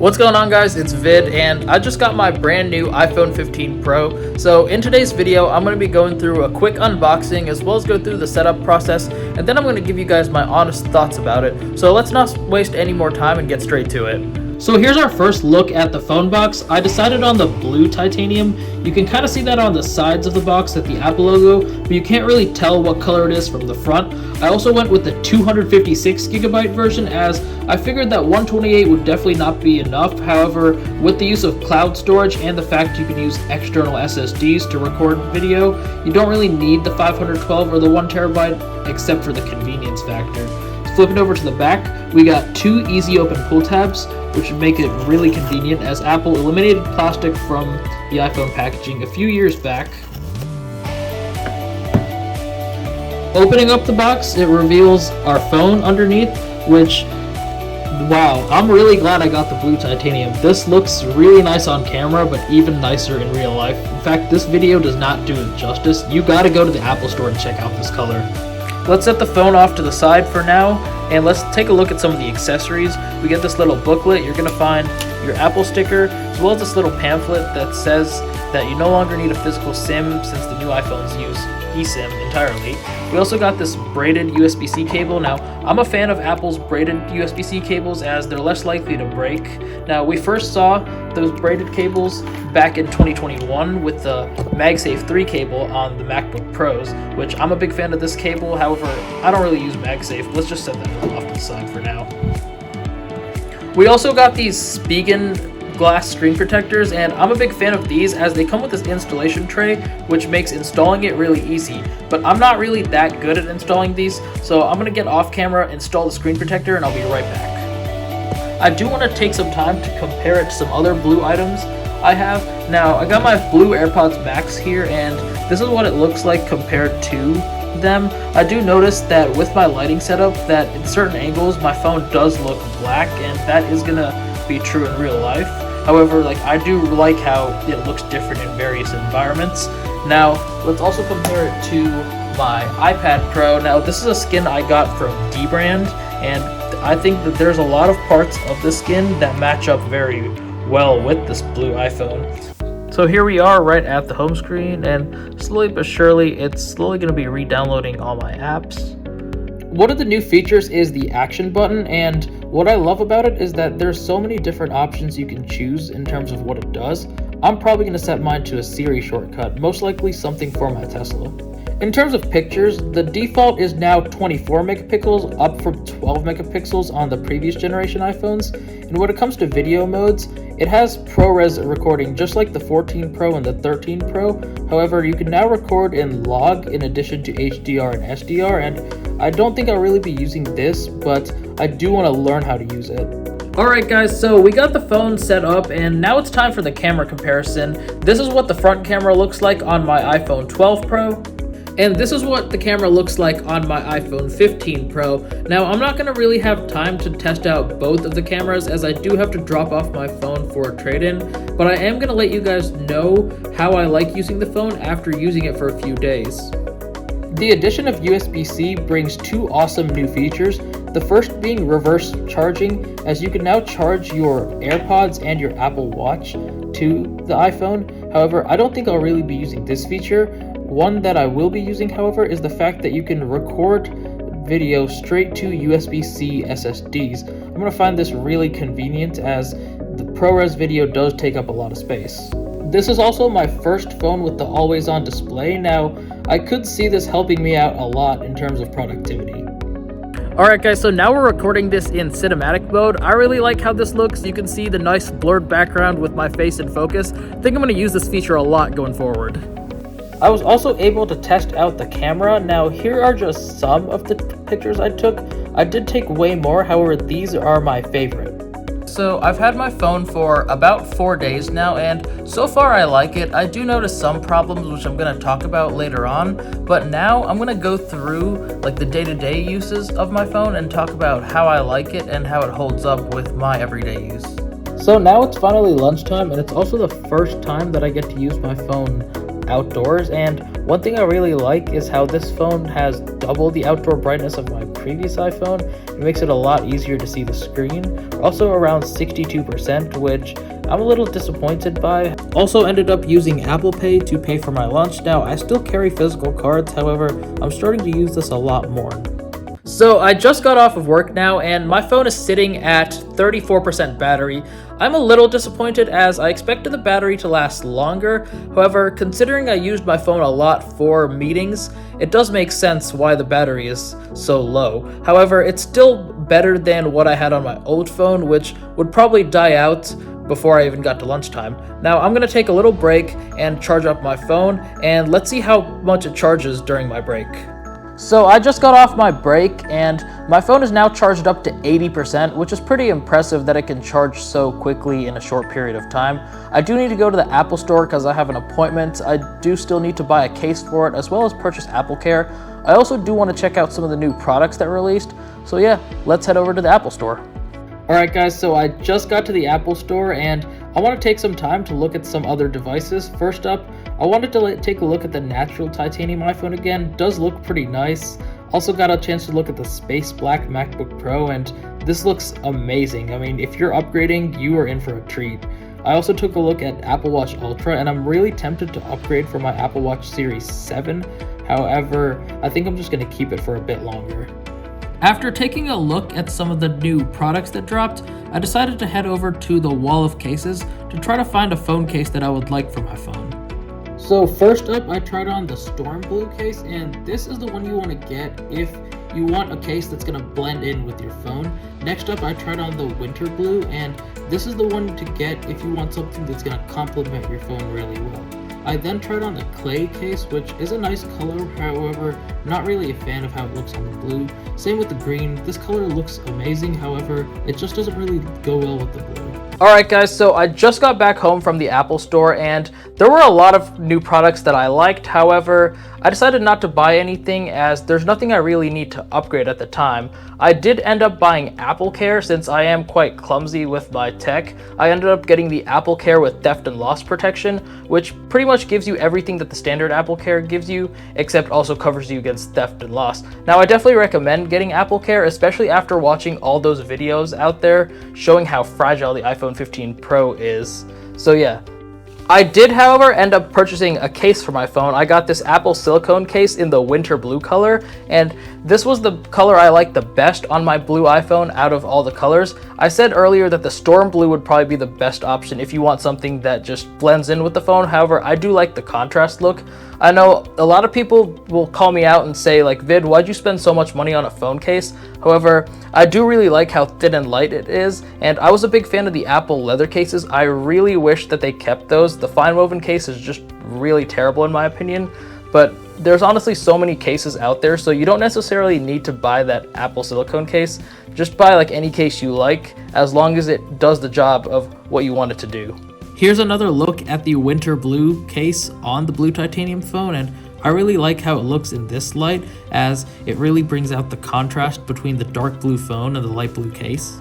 What's going on, guys? It's Vid, and I just got my brand new iPhone 15 Pro. So in today's video, I'm going to be going through a quick unboxing as well as go through the setup process, and then I'm going to give you guys my honest thoughts about it. So let's not waste any more time and get straight to it. So here's our first look at the phone box. I decided on the blue titanium. You can kind of see that on the sides of the box at the Apple logo, but you can't really tell what color it is from the front. I also went with the 256GB version as I figured that 128 would definitely not be enough. However, with the use of cloud storage and the fact you can use external SSDs to record video, you don't really need the 512 or the 1TB except for the convenience factor. Flipping over to the back, we got two easy open pull tabs, which would make it really convenient as Apple eliminated plastic from the iPhone packaging a few years back. Opening up the box, it reveals our phone underneath, which, wow, I'm really glad I got the blue titanium. This looks really nice on camera, but even nicer in real life. In fact, this video does not do it justice. You gotta go to the Apple store and check out this color. Let's set the phone off to the side for now, and let's take a look at some of the accessories. We get this little booklet. You're going to find your Apple sticker, as well as this little pamphlet that says that you no longer need a physical SIM since the new iPhones use eSIM entirely. We also got this braided USB-C cable. Now, I'm a fan of Apple's braided USB-C cables as they're less likely to break. Now, we first saw those braided cables back in 2021 with the MagSafe 3 cable on the MacBook Pros, which I'm a big fan of this cable. However, I don't really use MagSafe. Let's just set that off to the side for now. We also got these Spigen glass screen protectors, and I'm a big fan of these as they come with this installation tray, which makes installing it really easy. But I'm not really that good at installing these, so I'm going to get off camera, install the screen protector, and I'll be right back. I do want to take some time to compare it to some other blue items I have. Now, I got my blue AirPods Max here, and this is what it looks like compared to them. I do notice that with my lighting setup that in certain angles my phone does look black, and that is going to be true in real life. However, I do like how it looks different in various environments. Now, let's also compare it to my iPad Pro. Now, this is a skin I got from Dbrand, and I think that there's a lot of parts of the skin that match up very well with this blue iPhone. So here we are right at the home screen, and slowly but surely, it's slowly going to be re-downloading all my apps. One of the new features is the action button, and what I love about it is that there's so many different options you can choose in terms of what it does. I'm probably going to set mine to a Siri shortcut, most likely something for my Tesla. In terms of pictures, the default is now 24 megapixels, up from 12 megapixels on the previous generation iPhones. And when it comes to video modes, it has ProRes recording just like the 14 Pro and the 13 Pro. However, you can now record in log in addition to HDR and SDR, and I don't think I'll really be using this, but I do want to learn how to use it. Alright guys, so we got the phone set up, and now it's time for the camera comparison. This is what the front camera looks like on my iPhone 12 Pro. And this is what the camera looks like on my iPhone 15 Pro. Now, I'm not going to really have time to test out both of the cameras as I do have to drop off my phone for a trade-in, but I am going to let you guys know how I like using the phone after using it for a few days. The addition of USB-C brings two awesome new features. The first being reverse charging, as you can now charge your AirPods and your Apple Watch to the iPhone. However, I don't think I'll really be using this feature. One that I will be using, however, is the fact that you can record video straight to USB-C SSDs. I'm going to find this really convenient as the ProRes video does take up a lot of space. This is also my first phone with the always-on display. Now, I could see this helping me out a lot in terms of productivity. Alright guys, so now we're recording this in cinematic mode. I really like how this looks. You can see the nice blurred background with my face in focus. I think I'm going to use this feature a lot going forward. I was also able to test out the camera. Now, here are just some of the pictures I took. I did take way more, however, these are my favorite. So, I've had my phone for about 4 days now, and so far I like it. I do notice some problems, which I'm going to talk about later on, but now I'm going to go through the day-to-day uses of my phone and talk about how I like it and how it holds up with my everyday use. So now it's finally lunchtime, and it's also the first time that I get to use my phone outdoors, and one thing I really like is how this phone has double the outdoor brightness of my previous iPhone. It makes it a lot easier to see the screen, also around 62%, which I'm a little disappointed by. Also ended up using Apple Pay to pay for my lunch. Now, I still carry physical cards, however, I'm starting to use this a lot more. So I just got off of work now, and my phone is sitting at 34% battery. I'm a little disappointed as I expected the battery to last longer. However, considering I used my phone a lot for meetings, it does make sense why the battery is so low. However, it's still better than what I had on my old phone, which would probably die out before I even got to lunchtime. Now I'm gonna take a little break and charge up my phone, and let's see how much it charges during my break. So I just got off my break, and my phone is now charged up to 80%, which is pretty impressive that it can charge so quickly in a short period of time. I do need to go to the Apple Store because I have an appointment. I do still need to buy a case for it, as well as purchase AppleCare. I also do want to check out some of the new products that were released. So yeah, let's head over to the Apple Store. Alright guys, so I just got to the Apple Store, and I want to take some time to look at some other devices. First up, I wanted to take a look at the natural titanium iPhone again. It does look pretty nice. Also got a chance to look at the space black MacBook Pro, and this looks amazing. I mean, if you're upgrading, you are in for a treat. I also took a look at Apple Watch Ultra, and I'm really tempted to upgrade for my Apple Watch Series 7. However, I think I'm just going to keep it for a bit longer. After taking a look at some of the new products that dropped, I decided to head over to the wall of cases to try to find a phone case that I would like for my phone. So first up, I tried on the Storm Blue case, and this is the one you want to get if you want a case that's going to blend in with your phone. Next up, I tried on the Winter Blue, and this is the one to get if you want something that's going to complement your phone really well. I then tried on the Clay case, which is a nice color, however, not really a fan of how it looks on the blue. Same with the green. This color looks amazing, however, it just doesn't really go well with the blue. Alright guys, so I just got back home from the Apple Store, and there were a lot of new products that I liked. However, I decided not to buy anything as there's nothing I really need to upgrade at the time. I did end up buying AppleCare since I am quite clumsy with my tech. I ended up getting the AppleCare with theft and loss protection, which pretty much gives you everything that the standard AppleCare gives you, except also covers you against theft and loss. Now, I definitely recommend getting AppleCare, especially after watching all those videos out there showing how fragile the iPhone 15 Pro is. So yeah. I did, however, end up purchasing a case for my phone. I got this Apple silicone case in the winter blue color, and this was the color I liked the best on my blue iPhone out of all the colors. I said earlier that the Storm Blue would probably be the best option if you want something that just blends in with the phone. However, I do like the contrast look. I know a lot of people will call me out and say, like, Vid, why'd you spend so much money on a phone case? However, I do really like how thin and light it is, and I was a big fan of the Apple leather cases. I really wish that they kept those. The fine woven case is just really terrible in my opinion, but there's honestly so many cases out there, so you don't necessarily need to buy that Apple silicone case. Just buy like any case you like, as long as it does the job of what you want it to do. Here's another look at the winter blue case on the blue titanium phone, and I really like how it looks in this light, as it really brings out the contrast between the dark blue phone and the light blue case.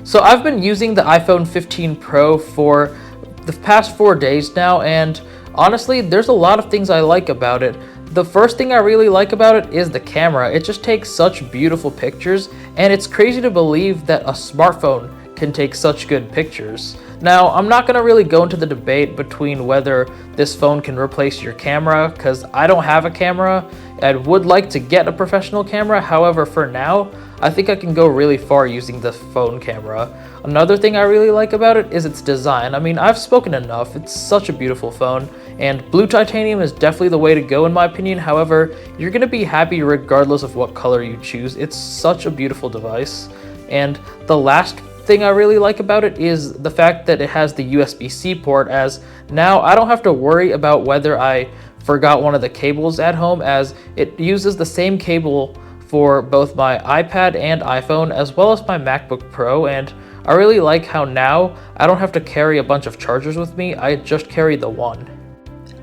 So I've been using the iPhone 15 Pro for the past 4 days now, and honestly, there's a lot of things I like about it. The first thing I really like about it is the camera. It just takes such beautiful pictures, and it's crazy to believe that a smartphone can take such good pictures. Now, I'm not going to really go into the debate between whether this phone can replace your camera, because I don't have a camera and would like to get a professional camera. However, for now, I think I can go really far using the phone camera. Another thing I really like about it is its design. I mean, I've spoken enough. It's such a beautiful phone, and blue titanium is definitely the way to go in my opinion. However, you're going to be happy regardless of what color you choose. It's such a beautiful device. And the last thing I really like about it is the fact that it has the USB-C port, as now I don't have to worry about whether I forgot one of the cables at home, as it uses the same cable for both my iPad and iPhone, as well as my MacBook Pro. And I really like how now I don't have to carry a bunch of chargers with me, I just carry the one.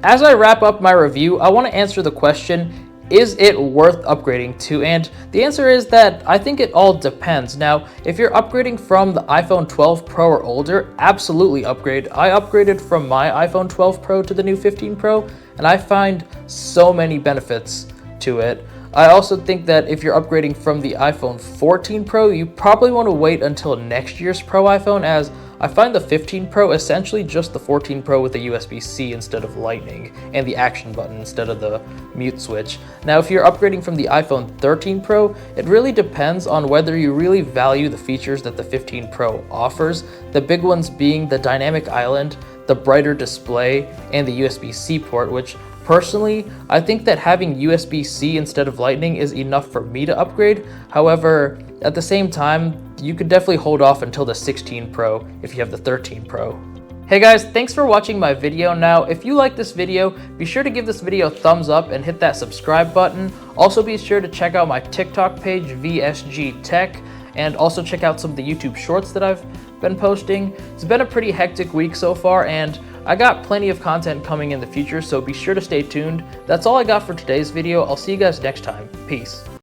As I wrap up my review, I want to answer the question, is it worth upgrading to? And the answer is that I think it all depends. Now, if you're upgrading from the iPhone 12 Pro or older, absolutely upgrade. I upgraded from my iPhone 12 Pro to the new 15 Pro, and I find so many benefits to it. I also think that if you're upgrading from the iPhone 14 Pro, you probably want to wait until next year's Pro iPhone, as I find the 15 Pro essentially just the 14 Pro with a USB-C instead of Lightning, and the action button instead of the mute switch. Now, if you're upgrading from the iPhone 13 Pro, it really depends on whether you really value the features that the 15 Pro offers, the big ones being the dynamic island, the brighter display, and the USB-C port, which personally, I think that having USB-C instead of Lightning is enough for me to upgrade. However, at the same time, you could definitely hold off until the 16 Pro if you have the 13 Pro. Hey guys, thanks for watching my video. Now, if you like this video, be sure to give this video a thumbs up and hit that subscribe button. Also, be sure to check out my TikTok page, VSG Tech, and also check out some of the YouTube shorts that I've been posting. It's been a pretty hectic week so far, and I got plenty of content coming in the future, so be sure to stay tuned. That's all I got for today's video. I'll see you guys next time. Peace.